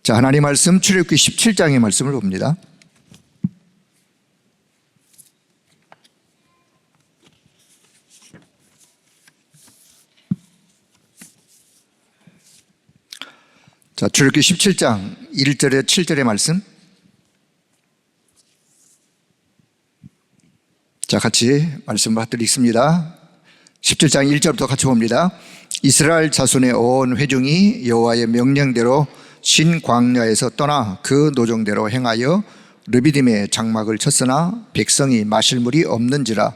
자, 하나님 말씀 출애굽기 17장의 말씀을 봅니다. 자, 출애굽기 17장 1절에 7절의 말씀. 자, 같이 말씀 받들어 읽습니다. 17장 1절부터 같이 봅니다. 이스라엘 자손의 온 회중이 여호와의 명령대로 신 광야에서 떠나 그 노정대로 행하여 르비딤의 장막을 쳤으나 백성이 마실 물이 없는지라.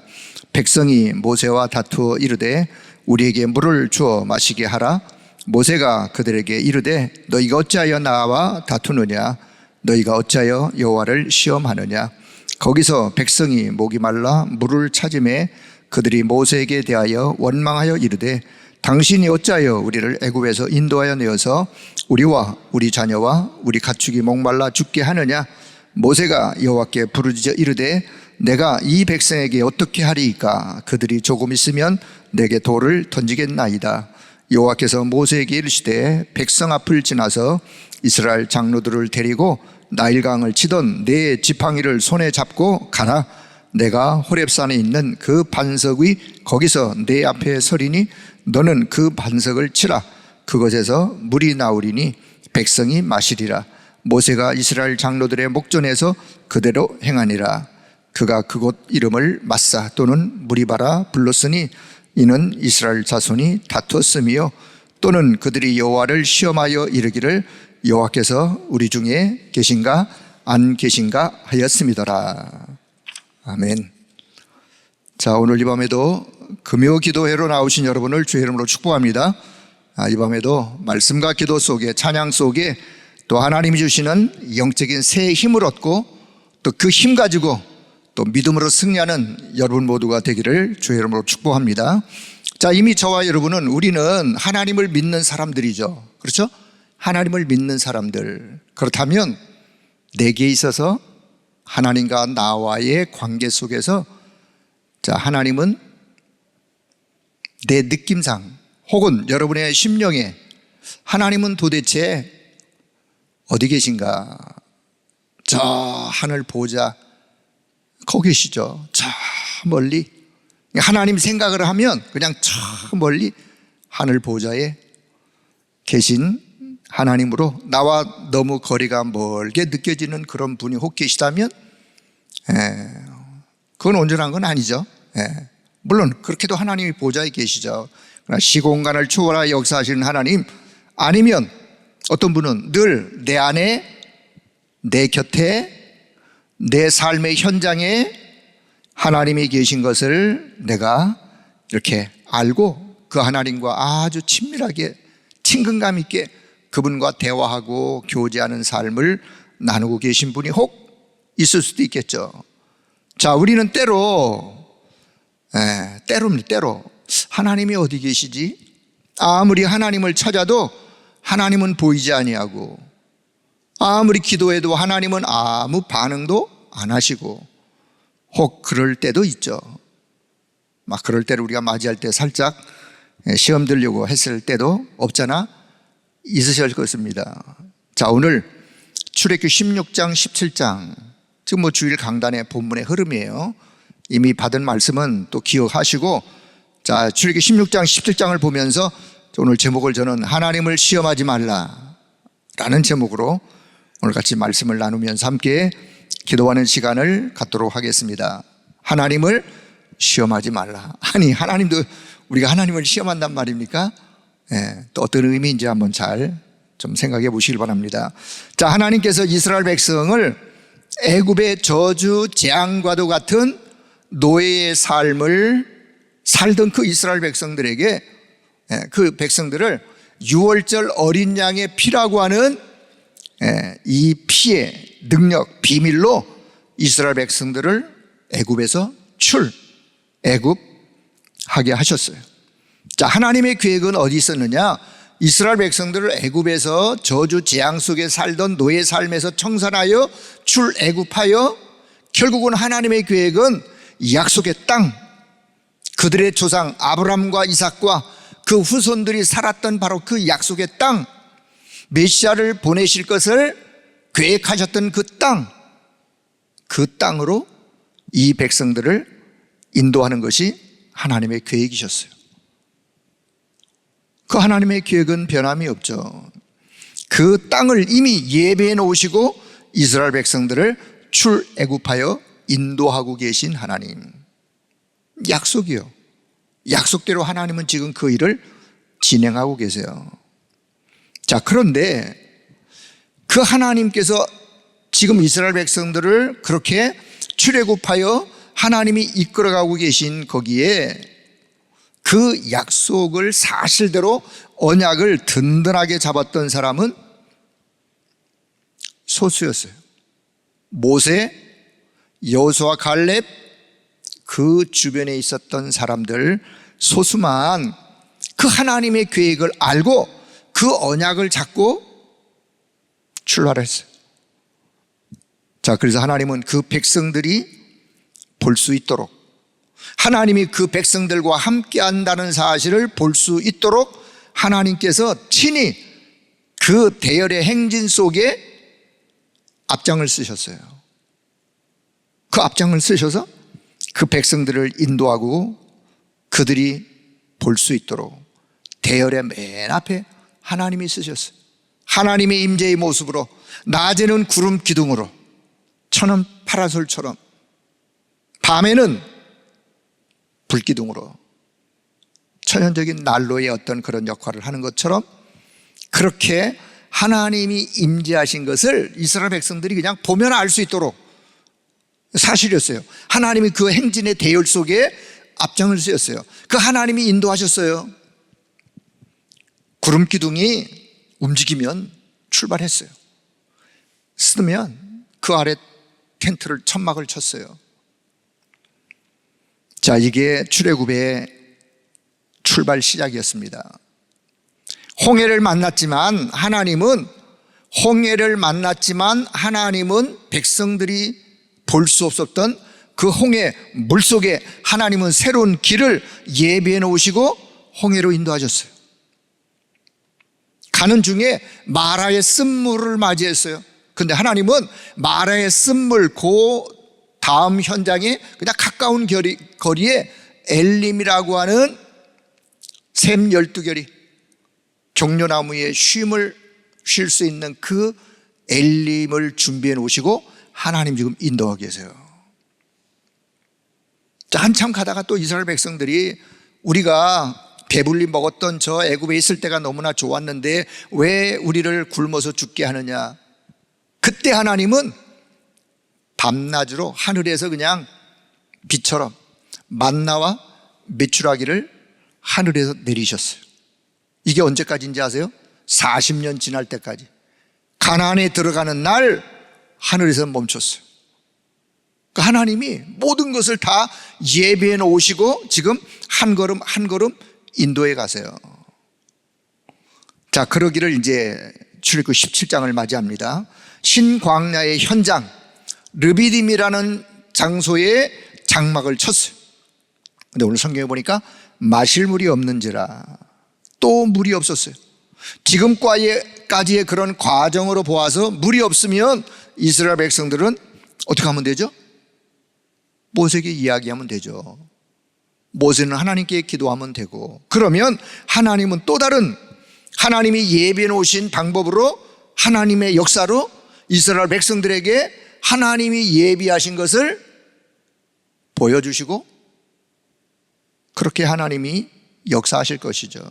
백성이 모세와 다투어 이르되 우리에게 물을 주어 마시게 하라. 모세가 그들에게 이르되 너희가 어찌하여 나와 다투느냐? 너희가 어찌하여 여호와를 시험하느냐? 거기서 백성이 목이 말라 물을 찾음에 그들이 모세에게 대하여 원망하여 이르되 당신이 어찌하여 우리를 애굽에서 인도하여 내어서 우리와 우리 자녀와 우리 가축이 목말라 죽게 하느냐? 모세가 여호와께 부르짖어 이르되 내가 이 백성에게 어떻게 하리이까? 그들이 조금 있으면 내게 돌을 던지겠나이다. 여호와께서 모세에게 이르시되 백성 앞을 지나서 이스라엘 장로들을 데리고 나일강을 치던 네 지팡이를 손에 잡고 가라. 내가 호렙산에 있는 그 반석 위 거기서 내 앞에 서리니 너는 그 반석을 치라. 그것에서 물이 나오리니 백성이 마시리라. 모세가 이스라엘 장로들의 목전에서 그대로 행하니라. 그가 그곳 이름을 마사 또는 무리바라 불렀으니 이는 이스라엘 자손이 다투었으며 또는 그들이 여호와를 시험하여 이르기를 여호와께서 우리 중에 계신가 안 계신가 하였음이더라. 아멘. 자, 오늘 이 밤에도 금요 기도회로 나오신 여러분을 주의 이름으로 축복합니다. 이 밤에도 말씀과 기도 속에 찬양 속에 또 하나님이 주시는 영적인 새 힘을 얻고 또 그 힘 가지고 또 믿음으로 승리하는 여러분 모두가 되기를 주의 이름으로 축복합니다. 자, 이미 저와 여러분은 우리는 하나님을 믿는 사람들이죠. 그렇죠? 하나님을 믿는 사람들. 그렇다면 내게 있어서 하나님과 나와의 관계 속에서 자, 하나님은 내 느낌상 혹은 여러분의 심령에 하나님은 도대체 어디 계신가? 저 하늘 보좌 거기 계시죠. 저 멀리. 하나님 생각을 하면 그냥 저 멀리 하늘 보좌에 계신 하나님으로 나와 너무 거리가 멀게 느껴지는 그런 분이 혹 계시다면 그건 온전한 건 아니죠. 물론 그렇게도 하나님이 보좌에 계시죠. 그러나 시공간을 초월하여 역사하시는 하나님 아니면 어떤 분은 늘 내 안에 내 곁에 내 삶의 현장에 하나님이 계신 것을 내가 이렇게 알고 그 하나님과 아주 친밀하게 친근감 있게 그분과 대화하고 교제하는 삶을 나누고 계신 분이 혹 있을 수도 있겠죠. 자, 우리는 때로 하나님이 어디 계시지? 아무리 하나님을 찾아도 하나님은 보이지 아니하고 아무리 기도해도 하나님은 아무 반응도 안 하시고 혹 그럴 때도 있죠. 막 그럴 때를 우리가 맞이할 때 살짝 시험 들려고 했을 때도 없잖아 있으실 것입니다. 자, 오늘 출애굽기 16장 17장 지금 주일 강단의 본문의 흐름이에요. 이미 받은 말씀은 또 기억하시고 자, 출애굽기 16장 17장을 보면서 오늘 제목을 저는 하나님을 시험하지 말라라는 제목으로 오늘 같이 말씀을 나누면서 함께 기도하는 시간을 갖도록 하겠습니다. 하나님을 시험하지 말라. 아니, 하나님도 우리가 하나님을 시험한단 말입니까? 또 어떤 의미인지 한번 잘 좀 생각해 보시길 바랍니다. 자, 하나님께서 이스라엘 백성을 애굽의 저주 재앙과도 같은 노예의 삶을 살던 그 이스라엘 백성들에게 그 백성들을 유월절 어린 양의 피라고 하는 이 피의 능력, 비밀로 이스라엘 백성들을 애굽에서 애굽하게 하셨어요. 자, 하나님의 계획은 어디 있었느냐? 이스라엘 백성들을 애굽에서 저주 재앙 속에 살던 노예 삶에서 청산하여 출애굽하여 결국은 하나님의 계획은 약속의 땅, 그들의 조상 아브라함과 이삭과 그 후손들이 살았던 바로 그 약속의 땅, 메시아를 보내실 것을 계획하셨던 그 땅으로 이 백성들을 인도하는 것이 하나님의 계획이셨어요. 그 하나님의 계획은 변함이 없죠. 그 땅을 이미 예배해 놓으시고 이스라엘 백성들을 출애굽하여 인도하고 계신 하나님. 약속이요. 약속대로 하나님은 지금 그 일을 진행하고 계세요. 자, 그런데 그 하나님께서 지금 이스라엘 백성들을 그렇게 출애굽하여 하나님이 이끌어가고 계신 거기에 그 약속을 사실대로 언약을 든든하게 잡았던 사람은 소수였어요. 모세, 여호수아, 갈렙, 그 주변에 있었던 사람들 소수만 그 하나님의 계획을 알고 그 언약을 잡고 출발했어요. 자, 그래서 하나님은 그 백성들이 볼 수 있도록, 하나님이 그 백성들과 함께 한다는 사실을 볼 수 있도록 하나님께서 친히 그 대열의 행진 속에 앞장을 쓰셨어요. 그 앞장을 쓰셔서 그 백성들을 인도하고 그들이 볼 수 있도록 대열의 맨 앞에 하나님이 쓰셨어요. 하나님의 임재의 모습으로, 낮에는 구름 기둥으로, 천은 파라솔처럼, 밤에는 불기둥으로, 천연적인 난로의 어떤 그런 역할을 하는 것처럼 그렇게 하나님이 임재하신 것을 이스라엘 백성들이 그냥 보면 알 수 있도록 사실이었어요. 하나님이 그 행진의 대열 속에 앞장을 쓰였어요. 그 하나님이 인도하셨어요. 구름 기둥이 움직이면 출발했어요. 쓰면 그 아래 텐트를 천막을 쳤어요. 자, 이게 출애굽의 출발 시작이었습니다. 홍해를 만났지만 하나님은 백성들이 볼 수 없었던 그 홍해 물속에 하나님은 새로운 길을 예비해 놓으시고 홍해로 인도하셨어요. 가는 중에 마라의 쓴물을 맞이했어요. 근데 하나님은 마라의 쓴물 그 다음 현장에 그냥 가까운 거리에 엘림이라고 하는 샘 12결이 종려나무에 쉼을 쉴 수 있는 그 엘림을 준비해 놓으시고 하나님 지금 인도하고 계세요. 자, 한참 가다가 또 이스라엘 백성들이 우리가 배불리 먹었던 저 애굽에 있을 때가 너무나 좋았는데 왜 우리를 굶어서 죽게 하느냐. 그때 하나님은 밤낮으로 하늘에서 그냥 비처럼 만나와 메추라기를 하늘에서 내리셨어요. 이게 언제까지인지 아세요? 40년 지날 때까지. 가나안에 들어가는 날 하늘에서 멈췄어요. 그러니까 하나님이 모든 것을 다 예비해 놓으시고 지금 한 걸음 한 걸음 인도에 가세요. 자, 그러기를 이제 출애굽 17장을 맞이합니다. 신광야의 현장 르비딤이라는 장소에 장막을 쳤어요. 근데 오늘 성경에 보니까 마실 물이 없는지라, 또 물이 없었어요. 지금까지의 그런 과정으로 보아서 물이 없으면 이스라엘 백성들은 어떻게 하면 되죠? 모세에게 이야기하면 되죠. 모세는 하나님께 기도하면 되고, 그러면 하나님은 또 다른 하나님이 예비해 놓으신 방법으로 하나님의 역사로 이스라엘 백성들에게 하나님이 예비하신 것을 보여주시고 그렇게 하나님이 역사하실 것이죠.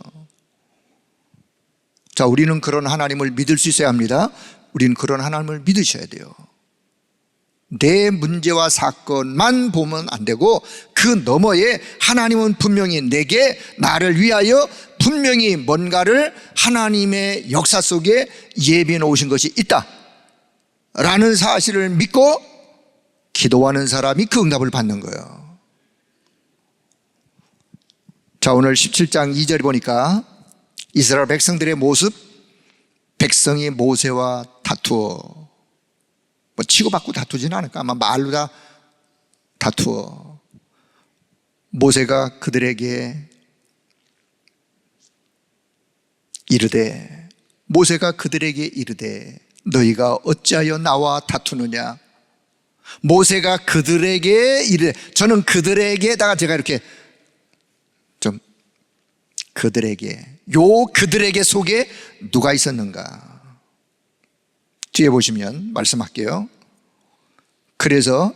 자, 우리는 그런 하나님을 믿을 수 있어야 합니다. 우리는 그런 하나님을 믿으셔야 돼요. 내 문제와 사건만 보면 안 되고 그 너머에 하나님은 분명히 내게, 나를 위하여 분명히 뭔가를 하나님의 역사 속에 예비해 놓으신 것이 있다 라는 사실을 믿고 기도하는 사람이 그 응답을 받는 거예요. 자, 오늘 17장 2절에 보니까 이스라엘 백성들의 모습, 백성이 모세와 다투어, 뭐 치고받고 다투지는 않을까, 아마 말로 다 다투어 모세가 그들에게 이르되 모세가 그들에게 이르되 너희가 어찌하여 나와 다투느냐. 모세가 그들에게 이르되, 저는 그들에게다가 제가 이렇게 좀 그들에게, 요 그들에게 속에 누가 있었는가. 뒤에 보시면 말씀할게요. 그래서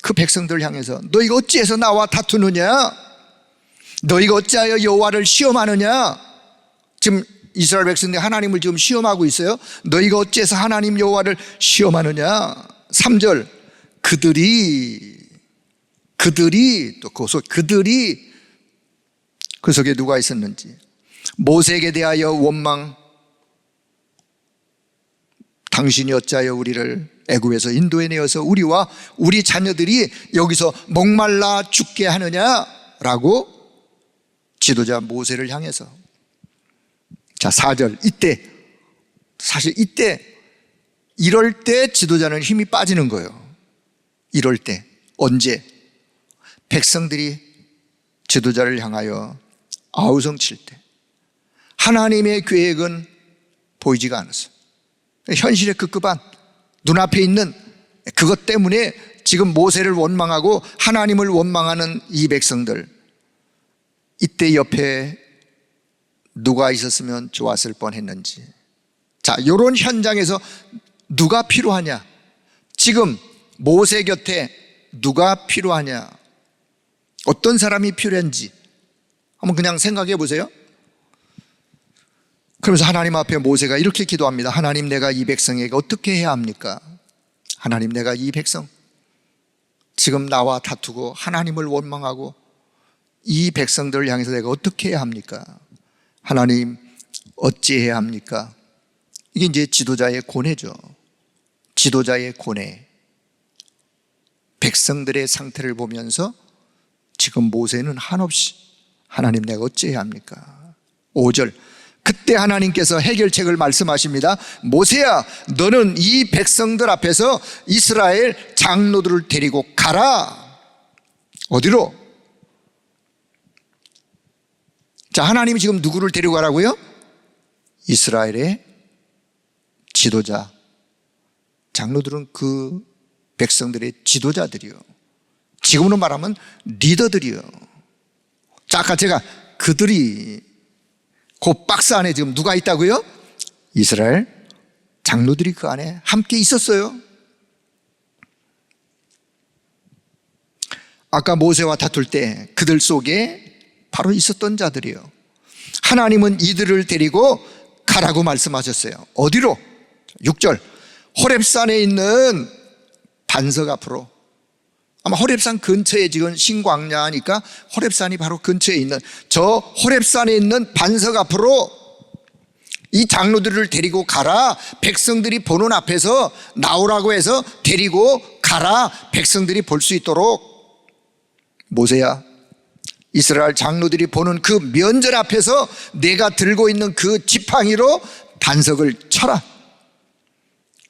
그 백성들을 향해서 너희가 어찌해서 나와 다투느냐, 너희가 어찌하여 여호와를 시험하느냐. 지금 이스라엘 백성들이 하나님을 지금 시험하고 있어요. 너희가 어찌해서 하나님 여호와를 시험하느냐. 3절, 그들이 또 그들이 그 속에 누가 있었는지. 모세에게 대하여 원망, 당신이 어찌하여 우리를 애굽에서 인도해내어서 우리와 우리 자녀들이 여기서 목말라 죽게 하느냐라고 지도자 모세를 향해서. 자, 4절, 사실 이럴 때 지도자는 힘이 빠지는 거예요. 이럴 때. 언제? 백성들이 지도자를 향하여 아우성칠 때. 하나님의 계획은 보이지가 않았어요. 현실에 급급한 눈앞에 있는 그것 때문에 지금 모세를 원망하고 하나님을 원망하는 이 백성들, 이때 옆에 누가 있었으면 좋았을 뻔했는지. 자, 이런 현장에서 누가 필요하냐, 지금 모세 곁에 누가 필요하냐, 어떤 사람이 필요한지 한번 그냥 생각해 보세요. 그러면서 하나님 앞에 모세가 이렇게 기도합니다. 하나님, 내가 이 백성에게 어떻게 해야 합니까? 하나님, 내가 이 백성 지금 나와 다투고 하나님을 원망하고 이 백성들을 향해서 내가 어떻게 해야 합니까? 하나님, 어찌해야 합니까? 이게 이제 지도자의 고뇌죠. 지도자의 고뇌. 백성들의 상태를 보면서 지금 모세는 한없이 하나님, 내가 어찌해야 합니까? 5절, 그때 하나님께서 해결책을 말씀하십니다. 모세야, 너는 이 백성들 앞에서 이스라엘 장로들을 데리고 가라. 어디로? 자, 하나님이 지금 누구를 데리고 가라고요? 이스라엘의 지도자. 장로들은 그 백성들의 지도자들이요. 지금으로 말하면 리더들이요. 자, 아까 제가 그들이, 그 박스 안에 지금 누가 있다고요? 이스라엘 장로들이 그 안에 함께 있었어요. 아까 모세와 다툴 때 그들 속에 바로 있었던 자들이요. 하나님은 이들을 데리고 가라고 말씀하셨어요. 어디로? 6절, 호렙산에 있는 반석 앞으로. 아마 호렙산 근처에, 지금 신광야니까 호렙산이 바로 근처에 있는 저 호렙산에 있는 반석 앞으로 이 장로들을 데리고 가라. 백성들이 보는 앞에서 나오라고 해서 데리고 가라. 백성들이 볼 수 있도록. 모세야, 이스라엘 장로들이 보는 그 면전 앞에서 내가 들고 있는 그 지팡이로 반석을 쳐라.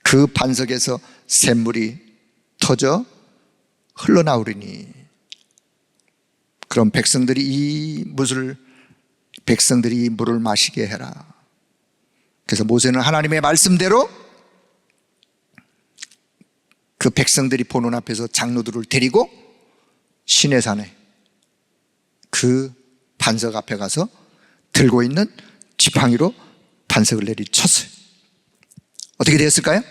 그 반석에서 샘물이 터져 흘러나오리니. 그럼 백성들이 이 물을 마시게 해라. 그래서 모세는 하나님의 말씀대로 그 백성들이 보는 앞에서 장로들을 데리고 시내산에 그 반석 앞에 가서 들고 있는 지팡이로 반석을 내리쳤어요. 어떻게 되었을까요?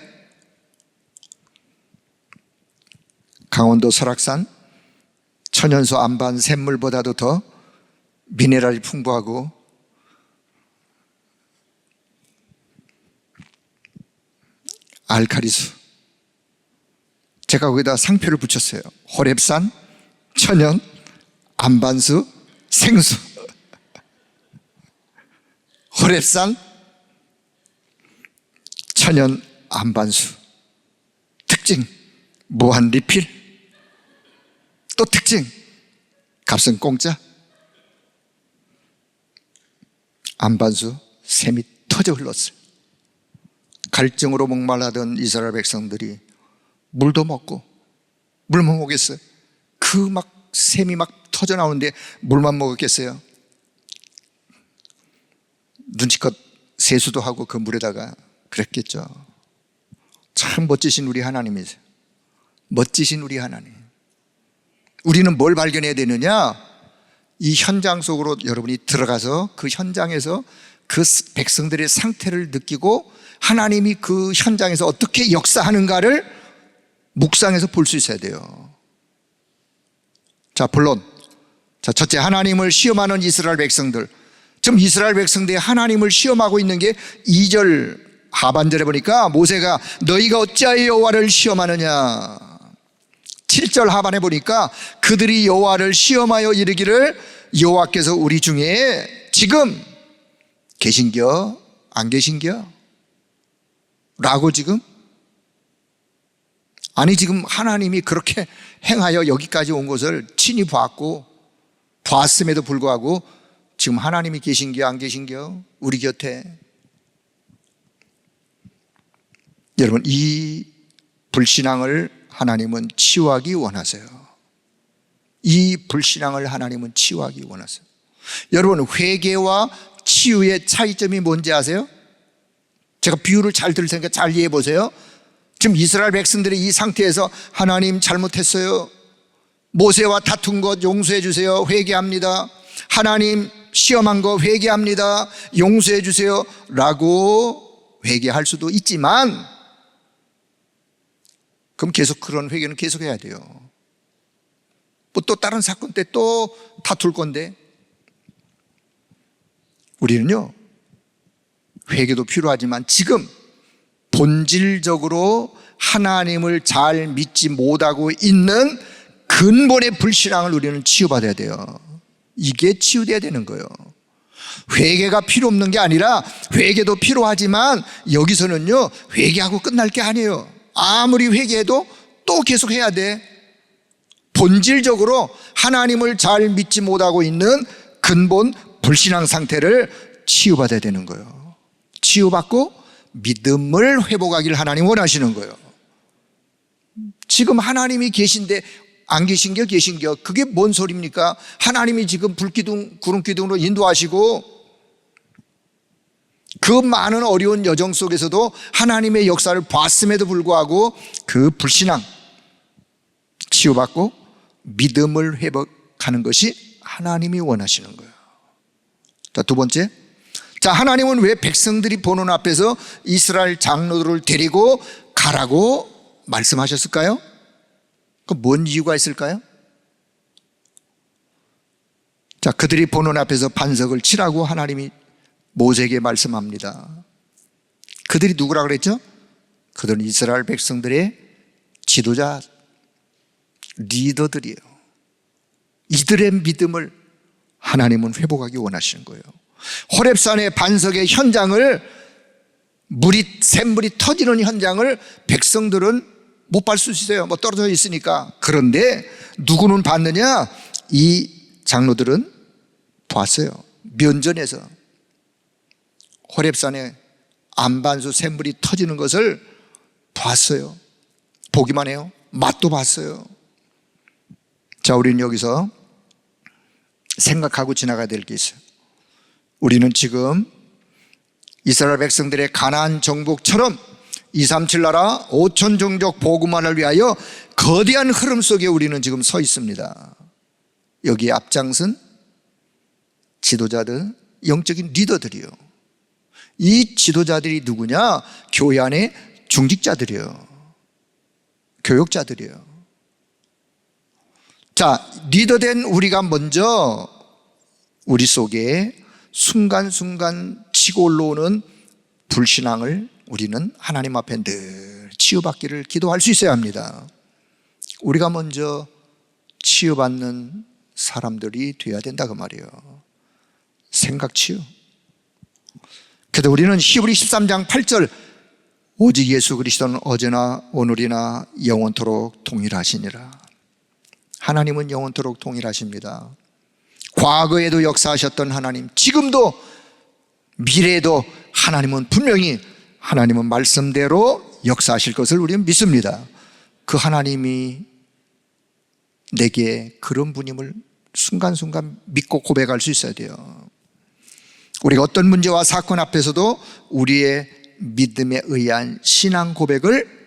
강원도 설악산 천연소 안반 샘물보다도 더 미네랄이 풍부하고 알카리수, 제가 거기다 상표를 붙였어요. 호렙산 천연 안반수 생수. 호렙산 천연 안반수. 특징, 무한 리필. 또 특징, 값은 공짜. 안반수 샘이 터져 흘렀어요. 갈증으로 목말라던 이스라엘 백성들이 물도 먹고, 물만 먹겠어요? 그 막 샘이 막 터져 나오는데 물만 먹었겠어요? 눈치껏 세수도 하고 그 물에다가 그랬겠죠. 참 멋지신 우리 하나님이세요. 멋지신 우리 하나님. 우리는 뭘 발견해야 되느냐? 이 현장 속으로 여러분이 들어가서 그 현장에서 그 백성들의 상태를 느끼고 하나님이 그 현장에서 어떻게 역사하는가를 묵상해서 볼 수 있어야 돼요. 자, 본론. 자, 첫째, 하나님을 시험하는 이스라엘 백성들. 지금 이스라엘 백성들이 하나님을 시험하고 있는 게 2절 하반절에 보니까 모세가 너희가 어찌하여 여호와를 시험하느냐. 7절 하반에 보니까 그들이 여호와를 시험하여 이르기를 여호와께서 우리 중에 지금 계신겨 안 계신겨? 라고 지금, 아니 지금 하나님이 그렇게 행하여 여기까지 온 것을 친히 봤음에도 불구하고 지금 하나님이 계신겨 안 계신겨? 우리 곁에. 여러분, 이 불신앙을 하나님은 치유하기 원하세요. 이 불신앙을 하나님은 치유하기 원하세요. 여러분, 회개와 치유의 차이점이 뭔지 아세요? 제가 비유를 잘 들을 테니까 잘 이해해 보세요. 지금 이스라엘 백성들이 이 상태에서 하나님 잘못했어요, 모세와 다툰 것 용서해 주세요, 회개합니다, 하나님 시험한 거 회개합니다, 용서해 주세요 라고 회개할 수도 있지만, 그럼 계속 그런 회개는 계속 해야 돼요. 뭐 또 다른 사건 때 또 다툴 건데. 우리는요, 회개도 필요하지만 지금 본질적으로 하나님을 잘 믿지 못하고 있는 근본의 불신앙을 우리는 치유받아야 돼요. 이게 치유돼야 되는 거예요. 회개가 필요 없는 게 아니라 회개도 필요하지만 여기서는요, 회개하고 끝날 게 아니에요. 아무리 회개해도 또 계속 해야 돼. 본질적으로 하나님을 잘 믿지 못하고 있는 근본 불신앙 상태를 치유받아야 되는 거예요. 치유받고 믿음을 회복하기를 하나님 원하시는 거예요. 지금 하나님이 계신데 안 계신겨 계신겨, 그게 뭔 소리입니까? 하나님이 지금 불기둥 구름기둥으로 인도하시고 그 많은 어려운 여정 속에서도 하나님의 역사를 봤음에도 불구하고 그 불신앙 치유받고 믿음을 회복하는 것이 하나님이 원하시는 거예요. 자, 두 번째. 자, 하나님은 왜 백성들이 보는 앞에서 이스라엘 장로들을 데리고 가라고 말씀하셨을까요? 그 뭔 이유가 있을까요? 자, 그들이 보는 앞에서 반석을 치라고 하나님이 모세에게 말씀합니다. 그들이 누구라 그랬죠? 그들은 이스라엘 백성들의 지도자, 리더들이에요. 이들의 믿음을 하나님은 회복하기 원하시는 거예요. 호렙산의 반석의 현장을, 샘물이 터지는 현장을 백성들은 못 볼 수 있어요. 뭐 떨어져 있으니까. 그런데 누구는 봤느냐? 이 장로들은 봤어요. 면전에서 호렙산에 안반수 샘물이 터지는 것을 봤어요. 보기만 해요? 맛도 봤어요. 자, 우리는 여기서 생각하고 지나가야 될 게 있어요. 우리는 지금 이스라엘 백성들의 가나안 정복처럼 237 나라 5천 종족 복음화를 위하여 거대한 흐름 속에 우리는 지금 서 있습니다. 여기에 앞장선 지도자들, 영적인 리더들이요. 이 지도자들이 누구냐? 교회 안에 중직자들이요, 교육자들이요. 자, 리더된 우리가 먼저 우리 속에 순간순간 치고 올라오는 불신앙을 우리는 하나님 앞에 늘 치유받기를 기도할 수 있어야 합니다. 우리가 먼저 치유받는 사람들이 되어야 된다 그 말이에요. 생각 치유. 그래도 우리는 히브리 13장 8절 오직 예수 그리스도는 어제나 오늘이나 영원토록 동일하시니라. 하나님은 영원토록 동일하십니다. 과거에도 역사하셨던 하나님, 지금도 미래에도 하나님은 분명히 하나님은 말씀대로 역사하실 것을 우리는 믿습니다. 그 하나님이 내게 그런 분임을 순간순간 믿고 고백할 수 있어야 돼요. 우리가 어떤 문제와 사건 앞에서도 우리의 믿음에 의한 신앙 고백을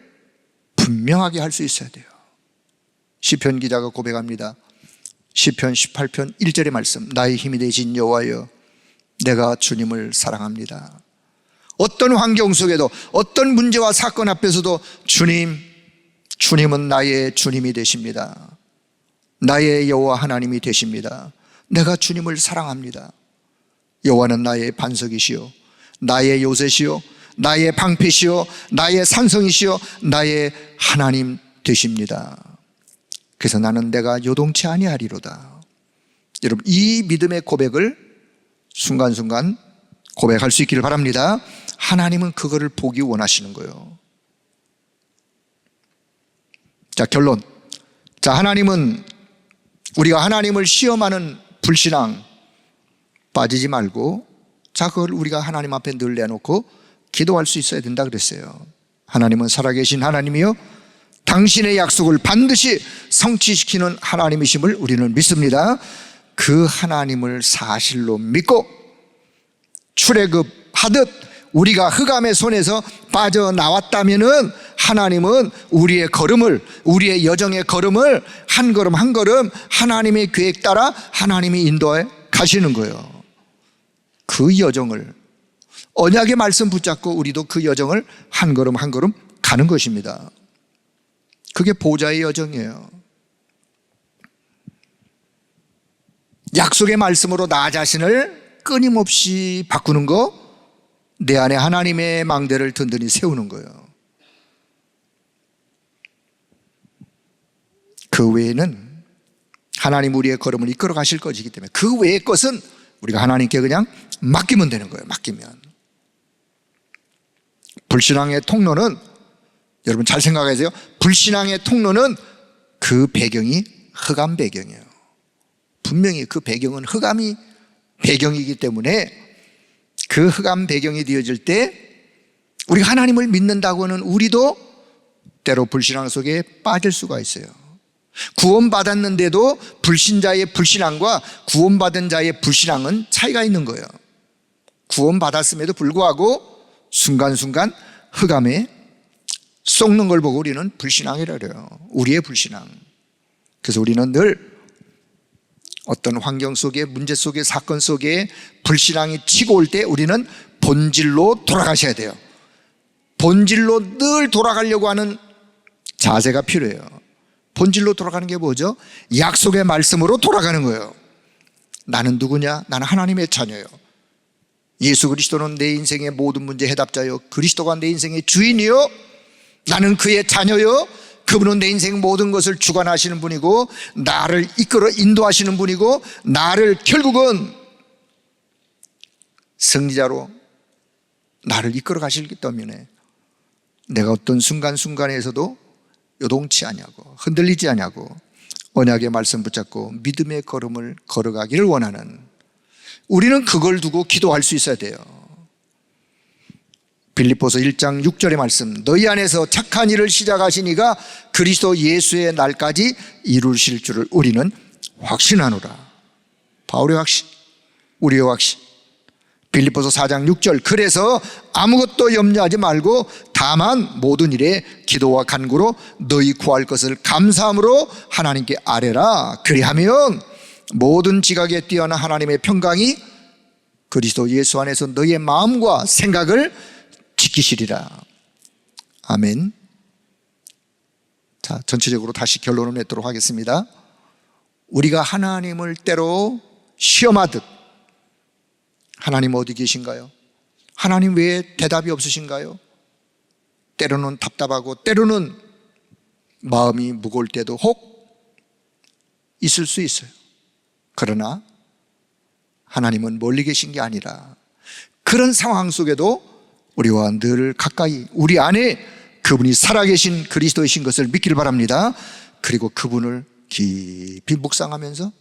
분명하게 할 수 있어야 돼요. 시편 기자가 고백합니다. 시편 18편 1절의 말씀, 나의 힘이 되신 여호와여, 내가 주님을 사랑합니다. 어떤 환경 속에도, 어떤 문제와 사건 앞에서도 주님은 나의 주님이 되십니다. 나의 여호와 하나님이 되십니다. 내가 주님을 사랑합니다. 여호와는 나의 반석이시요, 나의 요새시요, 나의 방패시요, 나의 산성이시요, 나의 하나님 되십니다. 그래서 나는 내가 요동치 아니하리로다. 여러분, 이 믿음의 고백을 순간순간 고백할 수 있기를 바랍니다. 하나님은 그거를 보기 원하시는 거예요. 자, 결론. 자, 하나님은 우리가 하나님을 시험하는 불신앙 빠지지 말고, 자, 그걸 우리가 하나님 앞에 늘 내놓고 기도할 수 있어야 된다 그랬어요. 하나님은 살아계신 하나님이요, 당신의 약속을 반드시 성취시키는 하나님이심을 우리는 믿습니다. 그 하나님을 사실로 믿고 출애굽하듯 우리가 흑암의 손에서 빠져나왔다면은 하나님은 우리의 걸음을, 우리의 여정의 걸음을 한 걸음 한 걸음 하나님의 계획 따라 하나님이 인도해 가시는 거예요. 그 여정을, 언약의 말씀 붙잡고 우리도 그 여정을 한 걸음 한 걸음 가는 것입니다. 그게 보좌의 여정이에요. 약속의 말씀으로 나 자신을 끊임없이 바꾸는 거, 내 안에 하나님의 망대를 든든히 세우는 거예요. 그 외에는 하나님 우리의 걸음을 이끌어 가실 것이기 때문에 그 외의 것은 우리가 하나님께 그냥 맡기면 되는 거예요. 맡기면. 불신앙의 통로는, 여러분 잘 생각하세요. 불신앙의 통로는 그 배경이 흑암 배경이에요. 분명히 그 배경은 흑암이 배경이기 때문에 그 흑암 배경이 되어질 때 우리가 하나님을 믿는다고는 우리도 때로 불신앙 속에 빠질 수가 있어요. 구원받았는데도 불신자의 불신앙과 구원받은 자의 불신앙은 차이가 있는 거예요. 구원받았음에도 불구하고 순간순간 흑암에 썩는 걸 보고 우리는 불신앙이라 그래요. 우리의 불신앙. 그래서 우리는 늘 어떤 환경 속에, 문제 속에, 사건 속에 불신앙이 치고 올 때 우리는 본질로 돌아가셔야 돼요. 본질로 늘 돌아가려고 하는 자세가 필요해요. 본질로 돌아가는 게 뭐죠? 약속의 말씀으로 돌아가는 거예요. 나는 누구냐? 나는 하나님의 자녀예요. 예수 그리스도는 내 인생의 모든 문제 해답자요, 그리스도가 내 인생의 주인이요, 나는 그의 자녀요, 그분은 내 인생 모든 것을 주관하시는 분이고 나를 이끌어 인도하시는 분이고 나를 결국은 승리자로 나를 이끌어 가시기 때문에 내가 어떤 순간순간에서도 요동치 아니하고 흔들리지 아니하고 언약의 말씀 붙잡고 믿음의 걸음을 걸어가기를 원하는, 우리는 그걸 두고 기도할 수 있어야 돼요. 빌립보서 1장 6절의 말씀, 너희 안에서 착한 일을 시작하신 이가 그리스도 예수의 날까지 이루실 줄을 우리는 확신하노라. 바울의 확신, 우리의 확신. 빌립보서 4장 6절, 그래서 아무것도 염려하지 말고 다만 모든 일에 기도와 간구로 너희 구할 것을 감사함으로 하나님께 아뢰라. 그리하면 모든 지각에 뛰어난 하나님의 평강이 그리스도 예수 안에서 너희의 마음과 생각을 지키시리라. 아멘. 자, 전체적으로 다시 결론을 맺도록 하겠습니다. 우리가 하나님을 때로 시험하듯, 하나님 어디 계신가요? 하나님 왜 대답이 없으신가요? 때로는 답답하고 때로는 마음이 무거울 때도 혹 있을 수 있어요. 그러나 하나님은 멀리 계신 게 아니라 그런 상황 속에도 우리와 늘 가까이, 우리 안에 그분이 살아계신 그리스도이신 것을 믿기를 바랍니다. 그리고 그분을 깊이 묵상하면서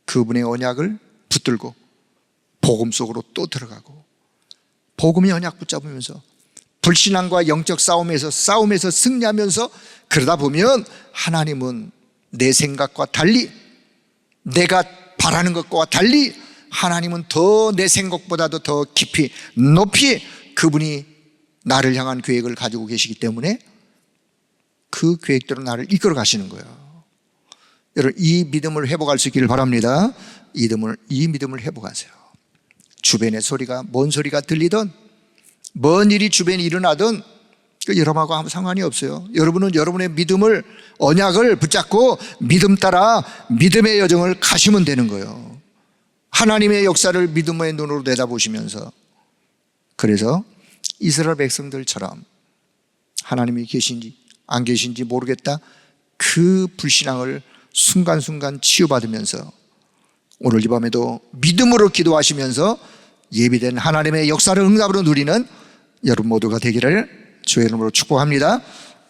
그분의 언약을 붙들고 복음 속으로 또 들어가고 복음의 언약 붙잡으면서 불신앙과 영적 싸움에서 승리하면서 그러다 보면 하나님은 내 생각과 달리, 내가 바라는 것과 달리 하나님은 더 내 생각보다도 더 깊이 높이 그분이 나를 향한 계획을 가지고 계시기 때문에 그 계획대로 나를 이끌어 가시는 거예요. 여러분, 이 믿음을 회복할 수 있기를 바랍니다. 이 믿음을 회복하세요. 주변의 소리가, 뭔 소리가 들리든, 뭔 일이 주변에 일어나든 여러분하고 아무 상관이 없어요. 여러분은 여러분의 믿음을, 언약을 붙잡고 믿음 따라 믿음의 여정을 가시면 되는 거예요. 하나님의 역사를 믿음의 눈으로 내다보시면서. 그래서 이스라엘 백성들처럼 하나님이 계신지 안 계신지 모르겠다, 그 불신앙을 순간순간 치유받으면서 오늘 이 밤에도 믿음으로 기도하시면서 예비된 하나님의 역사를 응답으로 누리는 여러분 모두가 되기를 주의 이름으로 축복합니다.